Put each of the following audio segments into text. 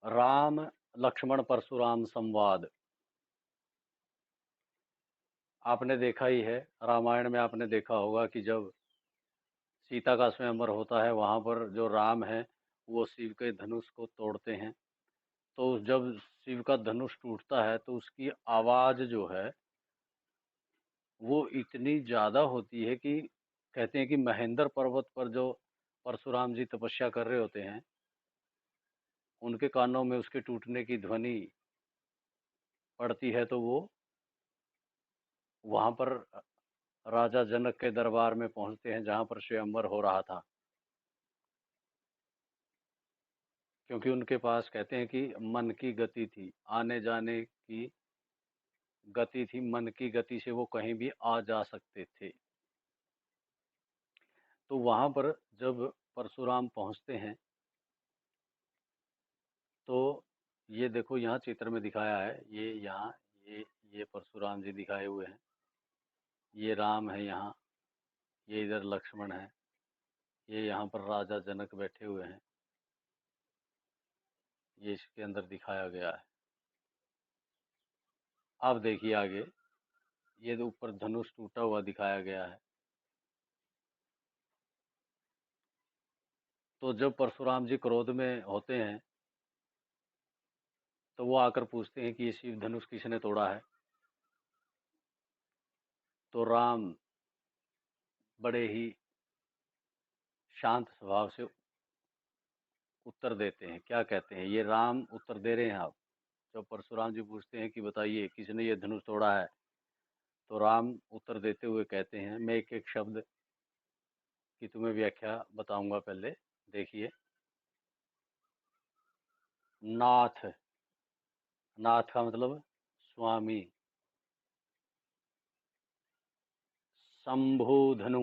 राम लक्ष्मण परशुराम संवाद। आपने देखा ही है, रामायण में आपने देखा होगा कि जब सीता का स्वयंवर होता है वहां पर जो राम है वो शिव के धनुष को तोड़ते हैं। तो जब शिव का धनुष टूटता है तो उसकी आवाज जो है वो इतनी ज्यादा होती है कि कहते हैं कि महेंद्र पर्वत पर जो परशुराम जी तपस्या कर रहे होते हैं उनके कानों में उसके टूटने की ध्वनि पड़ती है, तो वो वहां पर राजा जनक के दरबार में पहुंचते हैं जहां पर स्वयंवर हो रहा था। क्योंकि उनके पास कहते हैं कि मन की गति थी, आने जाने की गति थी, मन की गति से वो कहीं भी आ जा सकते थे। तो वहां पर जब परशुराम पहुंचते हैं तो ये देखो यहाँ चित्र में दिखाया है, ये यहाँ ये परशुराम जी दिखाए हुए हैं, ये राम है यहाँ, ये इधर लक्ष्मण है, ये यहाँ पर राजा जनक बैठे हुए हैं, ये इसके अंदर दिखाया गया है। अब देखिए आगे, ये तो ऊपर धनुष टूटा हुआ दिखाया गया है। तो जब परशुराम जी क्रोध में होते हैं तो वो आकर पूछते हैं कि ये शिव धनुष किसने तोड़ा है। तो राम बड़े ही शांत स्वभाव से उत्तर देते हैं। क्या कहते हैं, ये राम उत्तर दे रहे हैं। आप जब परशुराम जी पूछते हैं कि बताइए किसने ये धनुष तोड़ा है, तो राम उत्तर देते हुए कहते हैं, मैं एक एक शब्द की तुम्हें व्याख्या बताऊंगा, पहले देखिए। नाथ, नाथ का मतलब स्वामी। शंभु धनु,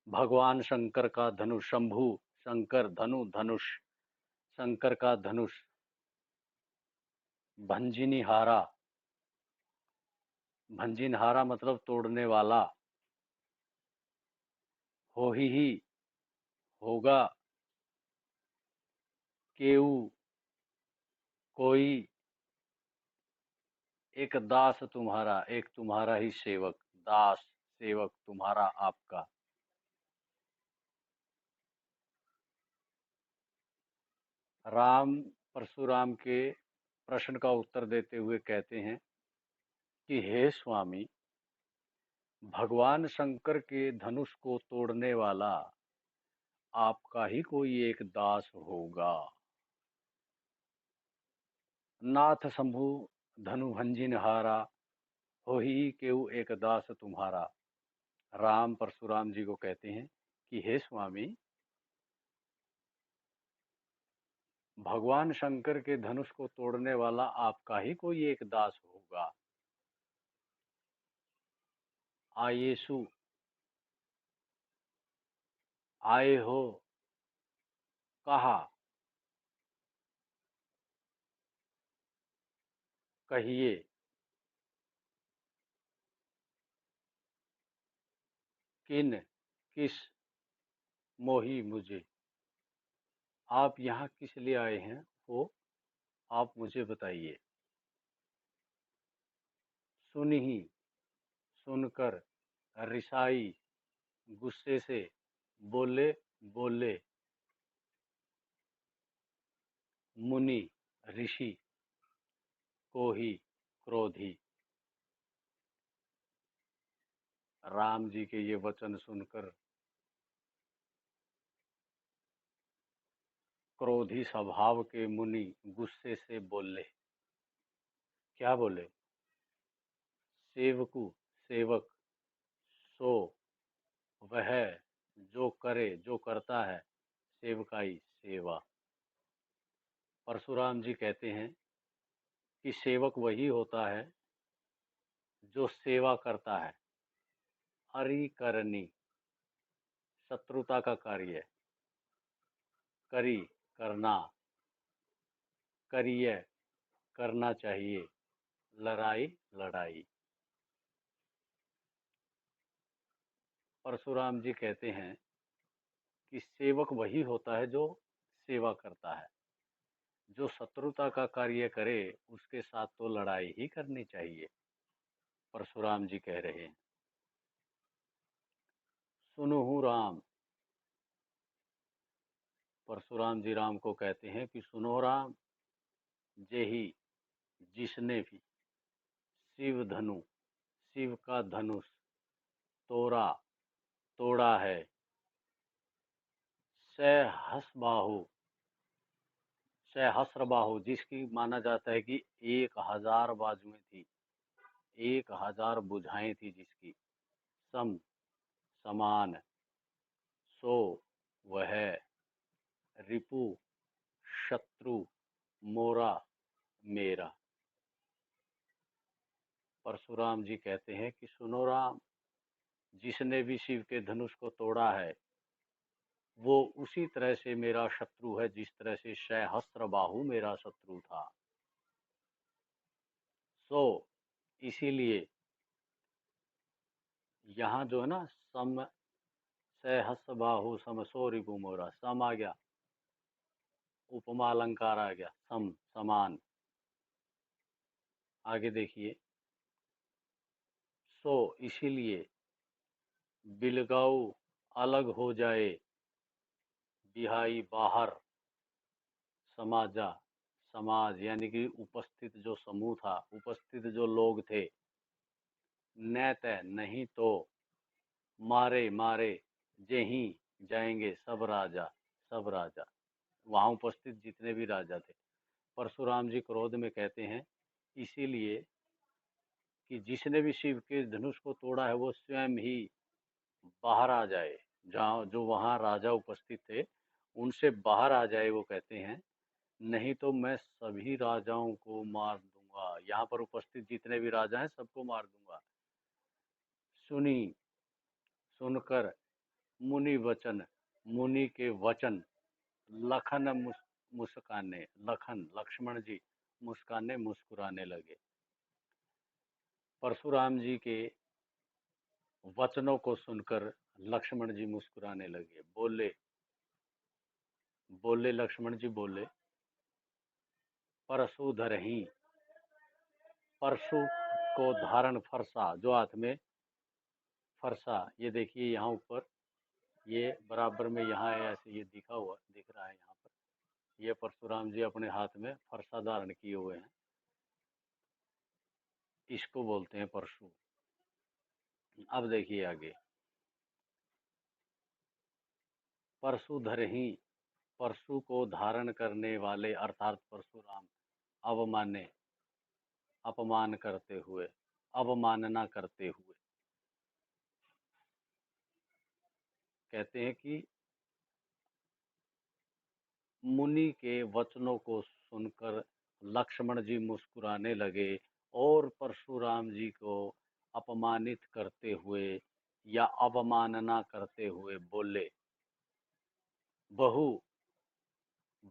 भगवान शंकर का धनुष। शंभु शंकर, धनु धनुष, शंकर का धनुष। भंजिनीहारा, भंजिनहारा मतलब तोड़ने वाला। हो ही होगा, केऊ कोई, एक दास तुम्हारा, एक तुम्हारा ही सेवक। दास सेवक तुम्हारा, आपका। राम परशुराम के प्रश्न का उत्तर देते हुए कहते हैं कि हे स्वामी, भगवान शंकर के धनुष को तोड़ने वाला आपका ही कोई एक दास होगा। नाथ शंभु धनु भंजिनहारा, हो ही केऊ एक दास तुम्हारा। राम परशुराम जी को कहते हैं कि हे स्वामी, भगवान शंकर के धनुष को तोड़ने वाला आपका ही कोई एक दास होगा। आयेसु, आए हो, कहा, कहिए। किन, किस, मोही मुझे, आप यहाँ किस लिए आए हैं वो आप मुझे बताइए। सुनही, सुनकर, रिसाई, गुस्से से, बोले, बोले। मुनि, ऋषि, कोही, क्रोधी। राम जी के ये वचन सुनकर क्रोधी स्वभाव के मुनि गुस्से से बोले। क्या बोले, सेवकु, सेवक, सो, वह, जो करे, जो करता है, सेवकाई, सेवा। परशुराम जी कहते हैं कि सेवक वही होता है जो सेवा करता है। अरि करनी, शत्रुता का कार्य। करी, करना। करिय, करना चाहिए। लड़ाई, लड़ाई। परशुराम जी कहते हैं कि सेवक वही होता है जो सेवा करता है। जो शत्रुता का कार्य करे उसके साथ तो लड़ाई ही करनी चाहिए, परशुराम जी कह रहे हैं। सुनहु राम, परशुराम जी राम को कहते हैं कि सुनो राम, जेहि जिसने भी शिव धनु, शिव का धनुष तोड़ा तोड़ा है, सहस्बाहु, सहस्र बाहु, जिसकी माना जाता है कि 1000 बाजुएं थी, 1000 भुजाएं थी जिसकी, सम समान, सो वह, रिपु शत्रु, मोरा मेरा। परशुराम जी कहते हैं कि सुनो राम, जिसने भी शिव के धनुष को तोड़ा है वो उसी तरह से मेरा शत्रु है जिस तरह से सहस्त्र बाहु मेरा शत्रु था। सो इसीलिए यहाँ जो है ना, सम सहस्त्र बाहु सम सो रिपु मोरा, सम आ गया, उपमा अलंकार आ गया, सम समान। आगे देखिए, सो इसीलिए बिलगाऊ अलग हो जाए, बिहाई बाहर, समाजा, समाज यानी कि उपस्थित जो समूह था, उपस्थित जो लोग थे, न तय नहीं तो, मारे मारे, जेही जाएंगे सब राजा, सब राजा, वहां उपस्थित जितने भी राजा थे। परशुराम जी क्रोध में कहते हैं इसीलिए कि जिसने भी शिव के धनुष को तोड़ा है वो स्वयं ही बाहर आ जाए, जहाँ जो वहाँ राजा उपस्थित थे उनसे बाहर आ जाए, वो कहते हैं, नहीं तो मैं सभी राजाओं को मार दूंगा, यहाँ पर उपस्थित जितने भी राजा हैं सबको मार दूंगा। सुनी, सुनकर, मुनि वचन, मुनि के वचन, लखन मुस्काने, लखन लक्ष्मण जी मुस्काने, मुस्कुराने लगे। परशुराम जी के वचनों को सुनकर लक्ष्मण जी मुस्कुराने लगे, बोले, बोले लक्ष्मण जी बोले, परशु धरही, परशु को धारण, फरसा जो हाथ में फरसा, ये देखिए यहाँ ऊपर, ये बराबर में यहाँ है, ऐसे ये दिखा हुआ दिख रहा है यहाँ पर, ये परशुराम जी अपने हाथ में फरसा धारण किए हुए हैं, इसको बोलते हैं परशु। अब देखिए आगे, परशु धरही, परशु को धारण करने वाले अर्थात परशुराम, अवमाने, अपमान करते हुए, अवमानना करते हुए, कहते हैं कि मुनि के वचनों को सुनकर लक्ष्मण जी मुस्कुराने लगे और परशुराम जी को अपमानित करते हुए या अवमानना करते हुए बोले, बहु,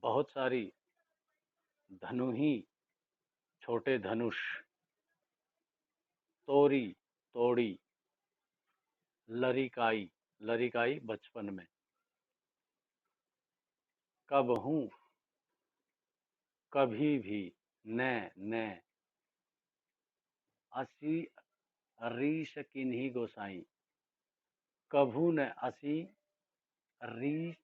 बहुत सारी, धनु ही, छोटे धनुष, तोरी, तोड़ी, लरिकाई, लरिकाई बचपन में, कब हूँ, कभी भी, न न, असी रीस किन्हीं गोसाई, कभू न असी रीस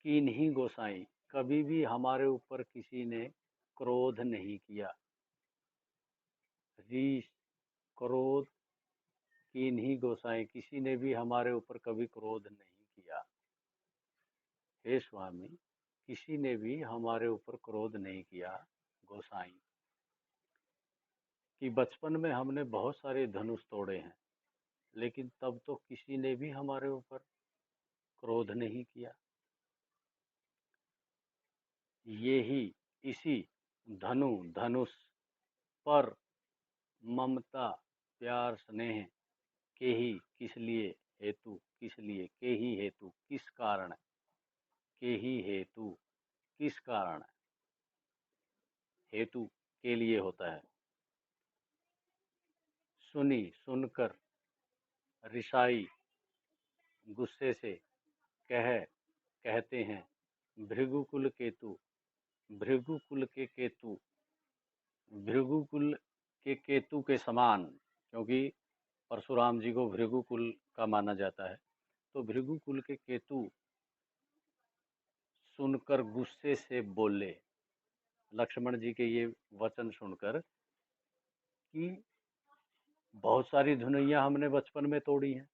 किन्हीं गोसाई, कभी भी हमारे ऊपर किसी ने क्रोध नहीं किया, रीस, क्रोध, किन्हीं गोसाई, किसी ने भी हमारे ऊपर कभी क्रोध नहीं किया। हे स्वामी, किसी ने भी हमारे ऊपर क्रोध नहीं किया, गोसाई, कि बचपन में हमने बहुत सारे धनुष तोड़े हैं लेकिन तब तो किसी ने भी हमारे ऊपर क्रोध नहीं किया। ये ही, इसी, धनु, धनुष, पर, ममता, प्यार, स्नेह, के ही, किस लिए, हेतु, किस लिए, के ही हेतु, किस कारण, के ही हेतु, किस कारण, हेतु के लिए होता है। सुनी, सुनकर, रिसाई, गुस्से से, कह, कहते हैं, भृगुकुल केतु, भृगुकुल के केतु, भृगुकुल के केतु के समान, क्योंकि परशुराम जी को भृगुकुल का माना जाता है। तो भृगुकुल के केतु सुनकर गुस्से से बोले, लक्ष्मण जी के ये वचन सुनकर कि बहुत सारी धनुइयां हमने बचपन में तोड़ी हैं,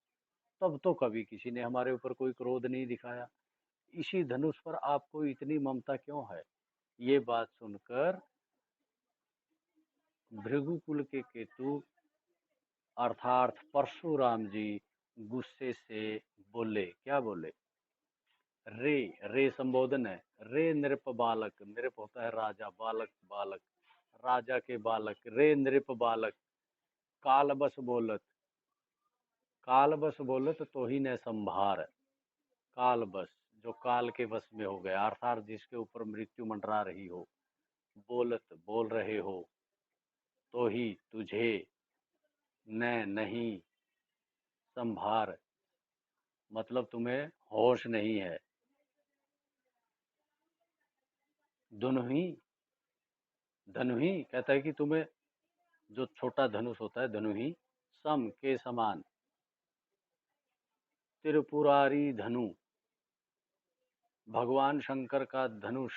तब तो कभी किसी ने हमारे ऊपर कोई क्रोध नहीं दिखाया, इसी धनुष पर आपको इतनी ममता क्यों है। ये बात सुनकर भृगुकुल के केतु अर्थात परशुराम जी गुस्से से बोले। क्या बोले? रे, रे संबोधन है। रे नृप बालक, नृप होता है राजा, बालक बालक, राजा के बालक, रे नृप बालक, काल बस बोलत, काल बस बोलत तो ही न संभार, काल बस, जो काल के बस में हो गया, अर्थात जिसके ऊपर मृत्यु मंडरा रही हो, बोलत बोल रहे हो, तो ही तुझे न नहीं संभार, मतलब तुम्हें होश नहीं है। धनुही, धनुही कहता है कि तुम्हें, जो छोटा धनुष होता है धनुही, सम के समान, त्रिपुरारी धनु, भगवान शंकर का धनुष,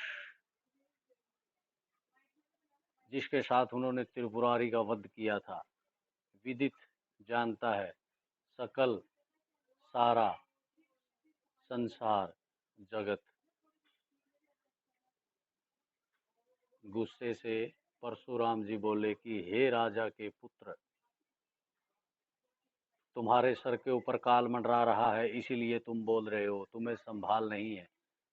जिसके साथ उन्होंने त्रिपुरारी का वध किया था, विदित, जानता है, सकल, सारा संसार, जगत। गुस्से से परशुराम जी बोले कि हे राजा के पुत्र, तुम्हारे सर के ऊपर काल मंडरा रहा है, इसीलिए तुम बोल रहे हो, तुम्हें संभाल नहीं है।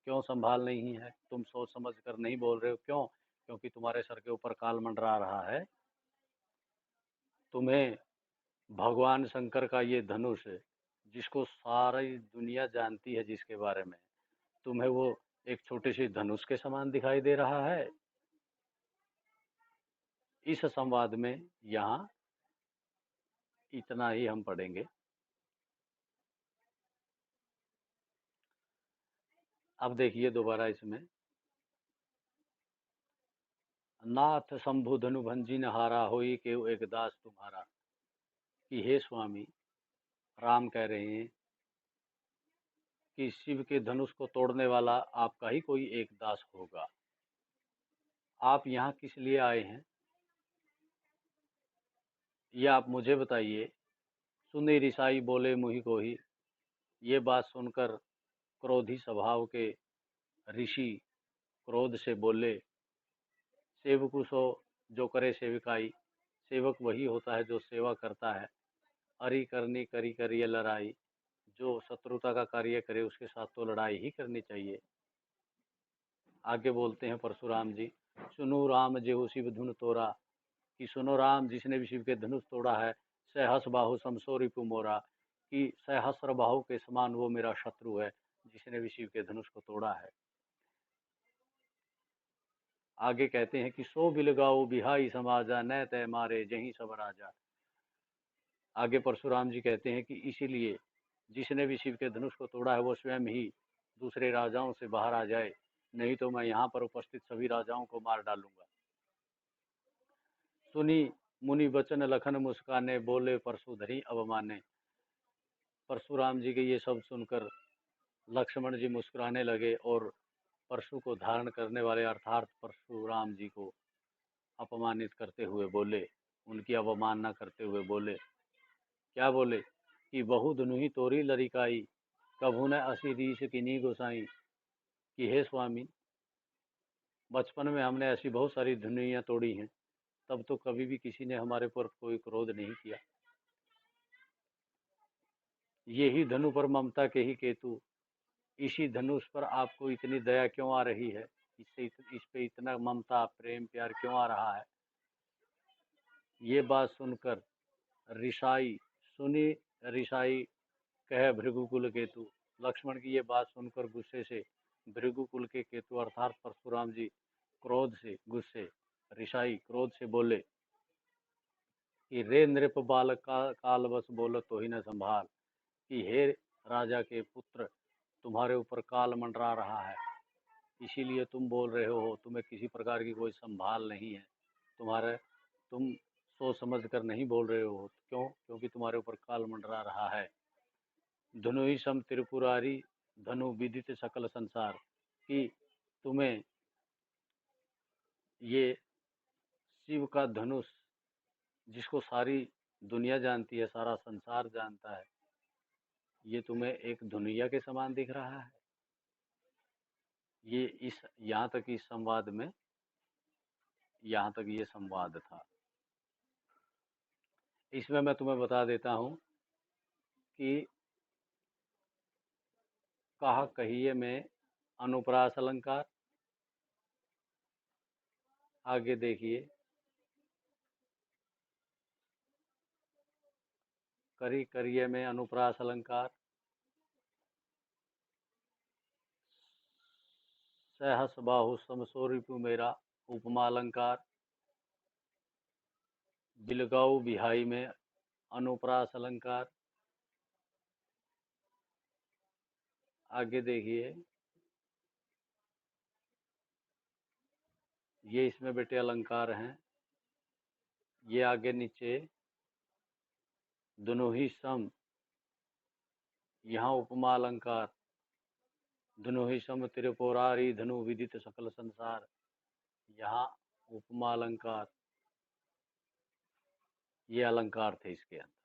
क्यों संभाल नहीं है? तुम सोच समझ कर नहीं बोल रहे हो, क्यों? क्योंकि तुम्हारे सर के ऊपर काल मंडरा रहा है। तुम्हें भगवान शंकर का ये धनुष, जिसको सारी दुनिया जानती है, जिसके बारे में, तुम्हें वो एक छोटे से धनुष के समान दिखाई दे रहा है। इस संवाद में यहाँ इतना ही हम पढ़ेंगे। अब देखिए दोबारा इसमें, नाथ शंभु धनु भंजी न हारा, होई के एक दास तुम्हारा, कि हे स्वामी, राम कह रहे हैं कि शिव के धनुष को तोड़ने वाला आपका ही कोई एक दास होगा। आप यहाँ किस लिए आए हैं, ये आप मुझे बताइए। सुने रिसाई बोले मुहि को ही, ये बात सुनकर क्रोधी स्वभाव के ऋषि क्रोध से बोले, सेवकु सो जो करे सेविकाई, सेवक वही होता है जो सेवा करता है। अरि करनी करी करिए लड़ाई, जो शत्रुता का कार्य करे उसके साथ तो लड़ाई ही करनी चाहिए। आगे बोलते हैं परशुराम जी, सुनो राम जेहु शिव धुन तोरा, कि सुनो राम, जिसने भी शिव के धनुष तोड़ा है, सहस बाहु समसो रिपु मोरा, कि सहस्र बाहु के समान वो मेरा शत्रु है, जिसने भी शिव के धनुष को तोड़ा है। आगे कहते हैं कि सो बिलगाओ बिहाई समाजा, न तय मारे जहीं सब राजा। आगे परशुराम जी कहते हैं कि इसीलिए जिसने भी शिव के धनुष को तोड़ा है वो स्वयं ही दूसरे राजाओं से बाहर आ जाए, नहीं तो मैं यहाँ पर उपस्थित सभी राजाओं को मार डालूंगा। सुनी मुनि बचन लखन मुस्काने, बोले परशुधरी अवमाने। परशुराम जी के ये शब्द सुनकर लक्ष्मण जी मुस्कुराने लगे और परशु को धारण करने वाले अर्थात परशुराम जी को अपमानित करते हुए बोले, उनकी अवमानना करते हुए बोले। क्या बोले? कि बहु धनुहि तोरी लरिकाई, कभू न असी रीस किनी गोसाई, कि हे स्वामी, बचपन में हमने ऐसी बहुत सारी धनुइयाँ तोड़ी हैं, तब तो कभी भी किसी ने हमारे पर कोई क्रोध नहीं किया। यही धनु पर ममता के ही केतु, इसी धनुष पर आपको इतनी दया क्यों आ रही है, इससे इस पे इतना ममता प्रेम प्यार क्यों आ रहा है। ये बात सुनकर ऋषाई, सुनी ऋषाई कह भृगुकुल केतु, लक्ष्मण की ये बात सुनकर गुस्से से भृगुकुल के केतु अर्थात परशुराम जी क्रोध से, गुस्से, ऋषाई क्रोध से बोले कि रे नृप बालक का काल बस बोलत तो ही न संभाल, कि हे राजा के पुत्र, तुम्हारे ऊपर काल मंडरा रहा है, इसीलिए तुम बोल रहे हो, तुम्हें किसी प्रकार की कोई संभाल नहीं है। तुम सोच समझ कर नहीं बोल रहे हो। क्यों? क्योंकि तुम्हारे ऊपर काल मंडरा रहा है। धनु ही सम त्रिपुरारी, धनु विदित सकल संसार। कि तुम्हें ये शिव का धनुष, जिसको सारी दुनिया जानती है, सारा संसार जानता है, ये तुम्हें एक धनुइया के समान दिख रहा है। ये इस यहाँ तक इस संवाद में, यहाँ तक ये संवाद था। इसमें मैं तुम्हें बता देता हूँ कि कहा कहिए में अनुप्रास अलंकार। आगे देखिए, करी करिए में अनुप्रास अलंकार। सहस बाहु समसो रिपु मेरा, उपमा अलंकार। बिलगाऊ बिहाई में अनुप्रास अलंकार। आगे देखिए, ये इसमें बेटे अलंकार हैं। ये आगे नीचे दोनों ही सम, यहाँ उपमा अलंकार। दोनों ही सम त्रिपुरारी, धनु विदित सकल संसार। यहाँ उपमा अलंकार। ये अलंकार थे इसके अंदर।